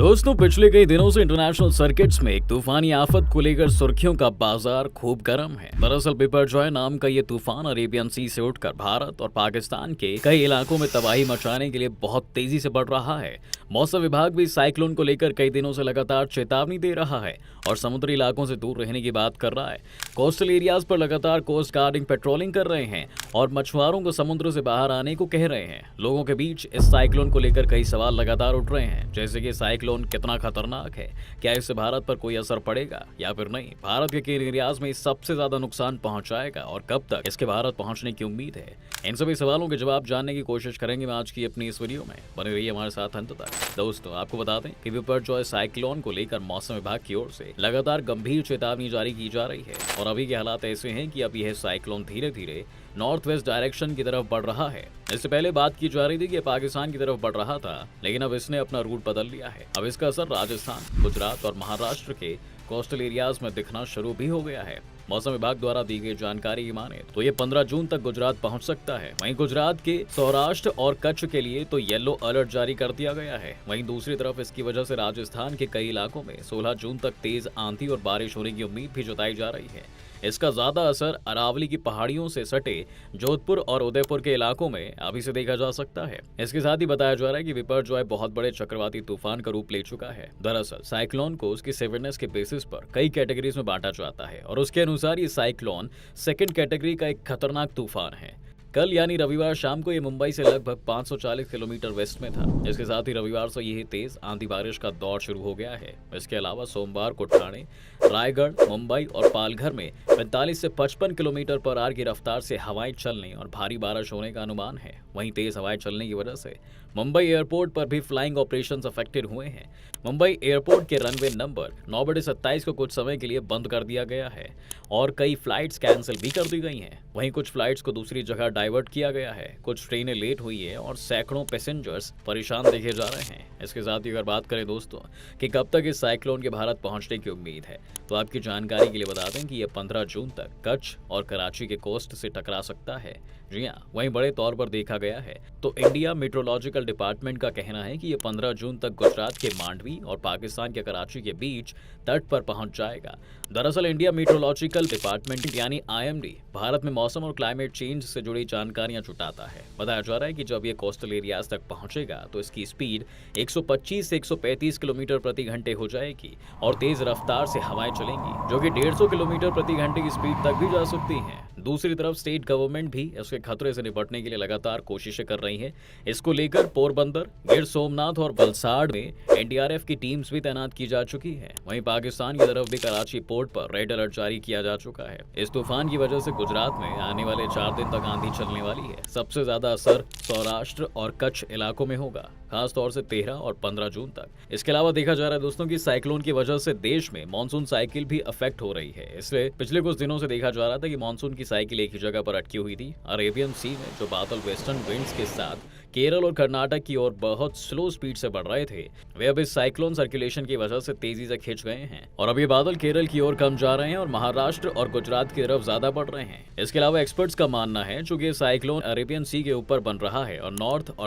दोस्तों, पिछले कई दिनों से इंटरनेशनल सर्किट्स में एक तूफानी आफत को लेकर सुर्खियों का बाजार खूब गर्म है। दरअसल बिपरजॉय नाम का ये तूफान अरेबियन सी से उठकर भारत और पाकिस्तान के कई इलाकों में तबाही मचाने के लिए बहुत तेजी से बढ़ रहा है। मौसम विभाग भी साइक्लोन को लेकर कई दिनों से लगातार चेतावनी दे रहा है और समुद्री इलाकों से दूर रहने की बात कर रहा है। कोस्टल एरियाज पर लगातार कोस्ट गार्डिंग पेट्रोलिंग कर रहे हैं और मछुआरों को समुद्र से बाहर आने को कह रहे हैं। लोगों के बीच इस साइक्लोन को लेकर कई सवाल लगातार उठ रहे हैं, जैसे कि साइक्लोन कितना खतरनाक है, क्या इससे भारत पर कोई असर पड़ेगा या फिर नहीं, भारत के किन एरियाज में सबसे ज्यादा नुकसान पहुंचाएगा और कब तक इसके भारत पहुंचने की उम्मीद है। इन सभी सवालों के जवाब जानने की कोशिश करेंगे मैं आज की अपनी इस वीडियो में। बने रहिए हमारे साथ अंत तक। दोस्तों, आपको बता दें कि बिपरजॉय साइक्लोन को लेकर मौसम विभाग की ओर से लगातार गंभीर चेतावनी जारी की जा रही है और अभी के हालात ऐसे हैं कि अब यह साइक्लोन धीरे धीरे नॉर्थ वेस्ट डायरेक्शन की तरफ बढ़ रहा है। इससे पहले बात की जा रही थी कि पाकिस्तान की तरफ बढ़ रहा था, लेकिन अब इसने अपना रूट बदल लिया है। अब इसका असर राजस्थान, गुजरात और महाराष्ट्र के कोस्टल एरियाज में दिखना शुरू भी हो गया है। मौसम विभाग द्वारा दी गई जानकारी की माने तो ये 15 जून तक गुजरात पहुंच सकता है। वहीं गुजरात के सौराष्ट्र और कच्छ के लिए तो येलो अलर्ट जारी कर दिया गया है। वहीं दूसरी तरफ इसकी वजह से राजस्थान के कई इलाकों में 16 जून तक तेज आंधी और बारिश होने की उम्मीद भी जताई जा रही है। इसका ज्यादा असर अरावली की पहाड़ियों से सटे जोधपुर और उदयपुर के इलाकों में अभी से देखा जा सकता है। इसके साथ ही बताया जा रहा है कि बिपरजॉय बहुत बड़े चक्रवाती तूफान का रूप ले चुका है। दरअसल साइक्लोन को उसकी सीवियरनेस के बेसिस पर कई कैटेगरीज में बांटा जाता है और उसके अनुसार ये साइक्लोन सेकंड कैटेगरी का एक खतरनाक तूफान है। कल यानी रविवार शाम को ये मुंबई से लगभग 540 किलोमीटर वेस्ट में था। इसके साथ ही रविवार से यह तेज आंधी बारिश का दौर शुरू हो गया है। इसके अलावा सोमवार को ठाणे, रायगढ़, मुंबई और पालघर में 45 से 55 किलोमीटर पर आवर की रफ्तार से हवाएं चलने और भारी बारिश होने का अनुमान है। वहीं तेज हवाएं चलने की वजह से मुंबई एयरपोर्ट पर भी फ्लाइंग ऑपरेशंस अफेक्टेड हुए हैं। मुंबई एयरपोर्ट के रनवे नंबर 9/27 को कुछ समय के लिए बंद कर दिया गया है और कई फ्लाइट्स कैंसिल भी कर दी गई हैं। वहीं कुछ फ्लाइट्स को दूसरी जगह डाइवर्ट किया गया है। कुछ ट्रेनें लेट हुई है और सैकड़ों पैसेंजर्स परेशान देखे जा रहे हैं। इसके साथ ही अगर बात करें दोस्तों कि कब तक इस साइक्लोन के भारत पहुंचने की उम्मीद है, तो आपकी जानकारी के लिए बता दें कि यह 15 जून तक कच्छ और कराची के कोस्ट से टकरा सकता है। जी हाँ, वहीं बड़े तौर पर देखा गया है तो इंडिया मेट्रोलॉजिकल डिपार्टमेंट का कहना है कि यह 15 जून तक गुजरात के मांडवी और पाकिस्तान के कराची के बीच तट पर पहुंच जाएगा। दरअसल इंडिया मेट्रोलॉजिकल डिपार्टमेंट यानी IMD भारत में मौसम और क्लाइमेट चेंज से जुड़ी जानकारियां जुटाता है। बताया जा रहा है कि जब ये कोस्टल एरियाज तक पहुंचेगा तो इसकी स्पीड 125 से 135 किलोमीटर प्रति घंटे हो जाएगी और तेज रफ्तार से हवाएं चलेंगी, जो कि 150 किलोमीटर प्रति घंटे की स्पीड तक भी जा सकती हैं। दूसरी तरफ स्टेट गवर्नमेंट भी इसके खतरे से निपटने के लिए लगातार कोशिशें कर रही है। इसको लेकर पोरबंदर, गिर सोमनाथ और वलसाड़ में NDRF की टीम्स भी तैनात की जा चुकी है। वहीं पाकिस्तान की तरफ भी कराची पोर्ट पर रेड अलर्ट जारी किया जा चुका है। इस तूफान की वजह से गुजरात में आने वाले 4 दिन तक आंधी चलने वाली है। सबसे ज्यादा असर सौराष्ट्र और कच्छ इलाकों में होगा, खास तौर से 13 और 15 जून तक। इसके अलावा देखा जा रहा है दोस्तों कि साइक्लोन की वजह से देश में मानसून साइकिल भी अफेक्ट हो रही है। इसलिए पिछले कुछ दिनों से देखा जा रहा था कि मानसून की साइकिल एक ही जगह पर अटकी हुई थी। अरेबियन सी में जो बादल वेस्टर्न विंड्स के साथ केरल और कर्नाटक की ओर बहुत स्लो स्पीड से बढ़ रहे थे, वे अब इस साइक्लोन सर्कुलेशन की वजह से तेजी से खिंच गए हैं और अब ये बादल केरल की ओर कम जा रहे हैं और महाराष्ट्र और गुजरात की तरफ ज्यादा बढ़ रहे हैं। इसके अलावा एक्सपर्ट्स का मानना है चूंकि साइक्लोन अरेबियन सी के ऊपर बन रहा है और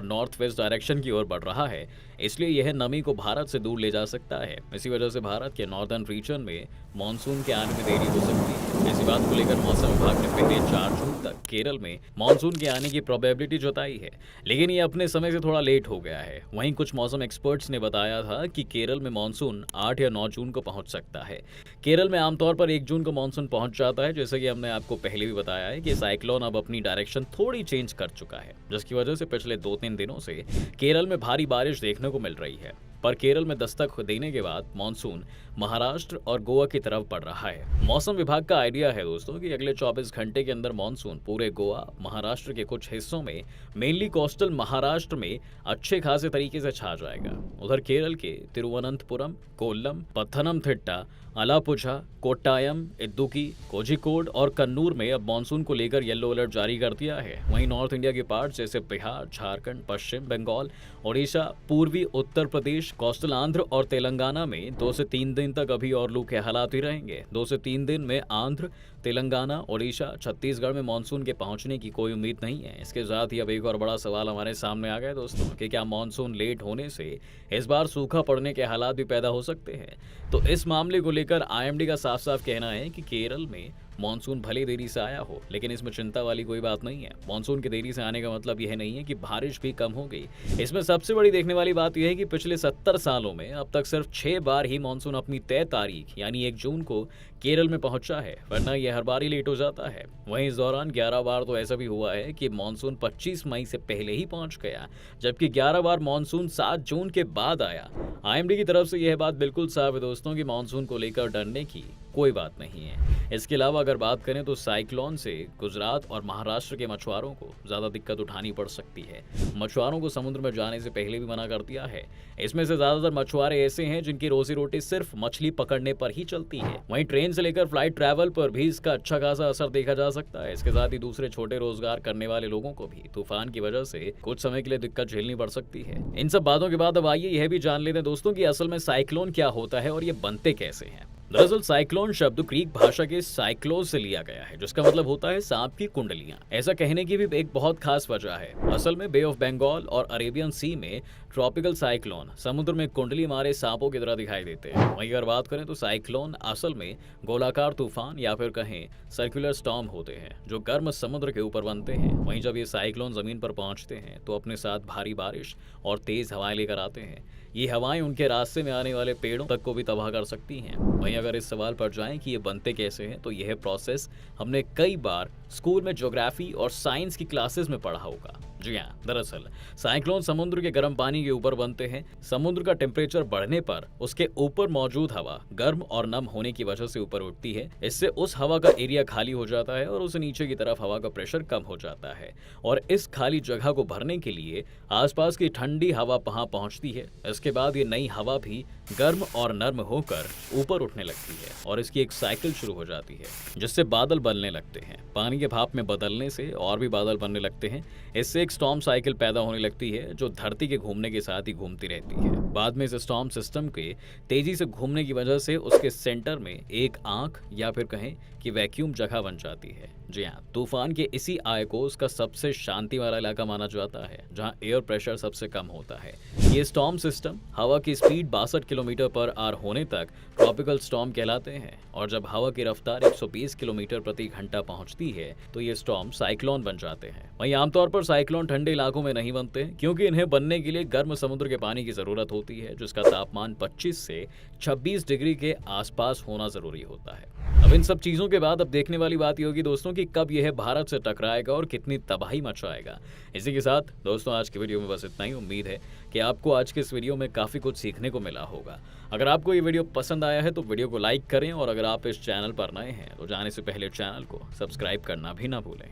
नॉर्थ वेस्ट डायरेक्शन की ओर बढ़ रहा है, इसलिए यह नमी को भारत से दूर ले जा सकता है। इसी वजह से भारत के नॉर्दर्न रीजन में मानसून के आने में देरी हो सकती है। इसी बात को लेकर मौसम विभाग ने पहले 4 जून तक केरल में मानसून के आने की प्रोबेबिलिटी जताई है, लेकिन ये अपने समय से थोड़ा लेट हो गया है। वहीं कुछ मौसम एक्सपर्ट्स ने बताया था कि केरल में मानसून 8 या 9 जून को पहुंच सकता है। केरल में आमतौर पर 1 जून को मानसून पहुंच जाता है। जैसे कि हमने आपको पहले भी बताया है कि साइक्लोन अब अपनी डायरेक्शन थोड़ी चेंज कर चुका है, जिसकी वजह से पिछले 2-3 दिनों से केरल में भारी बारिश देखने को मिल रही है। पर केरल में दस्तक देने के बाद मानसून महाराष्ट्र और गोवा की तरफ बढ़ रहा है। मौसम विभाग का आइडिया है दोस्तों कि अगले 24 घंटे के अंदर मानसून पूरे गोवा, महाराष्ट्र के कुछ हिस्सों में, मेनली कोस्टल महाराष्ट्र में अच्छे खासे तरीके से छा जाएगा। उधर केरल के तिरुवनंतपुरम, कोल्लम, पत्थनमथिट्टा, अलापुझा, कोट्टायम, इदुक्की, कोझिकोड और कन्नूर में अब मानसून को लेकर येलो अलर्ट जारी कर दिया है। वहीं नॉर्थ इंडिया के पार्ट जैसे बिहार, झारखंड, पश्चिम बंगाल, ओडिशा, पूर्वी उत्तर प्रदेश प्रदेश, कोस्टल आंध्र और तेलंगाना में 2 से 3 दिन तक अभी और लू के हालात ही रहेंगे। 2 से 3 दिन में आंध्र, तेलंगाना, ओडिशा, छत्तीसगढ़ में मानसून के पहुंचने की कोई उम्मीद नहीं है। इसके साथ ही अब एक और बड़ा सवाल हमारे सामने आ गया दोस्तों कि क्या मानसून लेट होने से इस बार सूखा पड़ने के हालात भी पैदा हो सकते हैं। तो इस मामले को लेकर आईएमडी का साफ साफ कहना है कि केरल में मानसून भले देरी से आया हो, लेकिन इसमें चिंता वाली कोई बात नहीं है। मानसून के देरी से आने का मतलब यह नहीं है कि बारिश भी कम हो गई। इसमें सबसे बड़ी देखने वाली बात यह है कि पिछले 70 सालों में अब तक सिर्फ 6 बार ही मानसून अपनी तय तारीख यानी 1 जून को केरल में पहुंचा है, वरना यह हर बार ही लेट हो जाता है। वहीं इस दौरान 11 बार तो ऐसा भी हुआ है कि मानसून 25 मई से पहले ही पहुंच गया, जबकि 11 बार मानसून 7 जून के बाद आया। आईएमडी की तरफ से यह बात बिल्कुल साफ है दोस्तों कि मानसून को लेकर डरने की कोई बात नहीं है। इसके अलावा अगर बात करें तो साइक्लोन से गुजरात और महाराष्ट्र के मछुआरों को ज्यादा दिक्कत उठानी पड़ सकती है। मछुआरों को समुद्र में जाने से पहले भी मना कर दिया है। इसमें से ज्यादातर मछुआरे ऐसे हैं जिनकी रोजी रोटी सिर्फ मछली पकड़ने पर ही चलती है। वहीं ट्रेन से लेकर फ्लाइट ट्रैवल पर भी इसका अच्छा खासा असर देखा जा सकता है। इसके साथ ही दूसरे छोटे रोजगार करने वाले लोगों को भी तूफान की वजह से कुछ समय के लिए दिक्कत झेलनी पड़ सकती है। इन सब बातों के बाद अब आइए यह भी जान लेते हैं दोस्तों कि असल में साइक्लोन क्या होता है और ये बनते कैसे हैं। दरअसल साइक्लोन शब्द ग्रीक भाषा के साइक्लोस से लिया गया है, जिसका मतलब होता है सांप की कुंडलियां। ऐसा कहने की भी एक बहुत खास वजह है। असल में बे ऑफ बंगाल और अरेबियन सी में ट्रॉपिकल साइक्लोन समुद्र में कुंडली मारे सांपों की तरह दिखाई देते हैं। वहीं अगर बात करें तो साइक्लोन असल में गोलाकार तूफान या फिर कहें सर्कुलर स्टॉर्म होते हैं जो गर्म समुद्र के ऊपर बनते हैं। वहीं जब ये साइक्लोन जमीन पर पहुंचते हैं तो अपने साथ भारी बारिश और तेज हवाएं लेकर आते हैं। ये हवाएं उनके रास्ते में आने वाले पेड़ों तक को भी तबाह कर सकती हैं। वहीं अगर इस सवाल पर जाएं कि ये बनते कैसे हैं, तो यह प्रोसेस हमने कई बार स्कूल में ज्योग्राफी और साइंस की क्लासेस में पढ़ा होगा। जी हाँ, दरअसल साइक्लोन समुद्र के गर्म पानी के ऊपर बनते हैं। समुद्र का टेम्परेचर बढ़ने पर उसके ऊपर मौजूद हवा गर्म और नम होने की वजह से ऊपर उठती है। इससे उस हवा का एरिया खाली हो जाता है और उसे नीचे की तरफ हवा का प्रेशर कम हो जाता है और इस खाली जगह को भरने के लिए आसपास की ठंडी हवा वहां पहुंचती है। इसके बाद ये नई हवा भी गर्म और नर्म होकर ऊपर उठने लगती है और इसकी एक साइकिल शुरू हो जाती है, जिससे बादल बनने लगते हैं। पानी के भाप में बदलने से और भी बादल बनने लगते हैं। इससे एक स्टॉर्म साइकिल पैदा होने लगती है जो धरती के घूमने के साथ ही घूमती रहती है। बाद में इस स्टॉर्म सिस्टम के तेजी से घूमने की वजह से उसके सेंटर में एक आंख या फिर कहें कि वैक्यूम जगह बन जाती है। जी हाँ, तूफान के इसी आय को उसका सबसे शांति वाला इलाका माना जाता है, जहां एयर प्रेशर सबसे कम होता है। ये स्टॉर्म सिस्टम हवा की स्पीड 62 किलोमीटर पर आवर होने तक ट्रॉपिकल स्टॉर्म कहलाते हैं और जब हवा की रफ्तार 120 किलोमीटर प्रति घंटा पहुंचती है तो ये स्टॉर्म साइक्लोन बन जाते हैं। वहीं आमतौर पर साइक्लोन ठंडे इलाकों में नहीं बनते क्योंकि इन्हें बनने के लिए गर्म समुद्र के पानी की जरूरत होती है, जिसका तापमान 25 से 26 डिग्री के आसपास होना जरूरी होता है। अब इन सब चीजों के बाद अब देखने वाली बात ये होगी दोस्तों कि कब यह भारत से टकराएगा और कितनी तबाही मचाएगा। इसी के साथ दोस्तों आज की वीडियो में बस इतना ही। उम्मीद है कि आपको आज के इस वीडियो में काफी कुछ सीखने को मिला होगा। अगर आपको ये वीडियो पसंद आया है तो वीडियो को लाइक करें और अगर आप इस चैनल पर नए हैं तो जाने से पहले चैनल को सब्सक्राइब करना भी ना भूलें।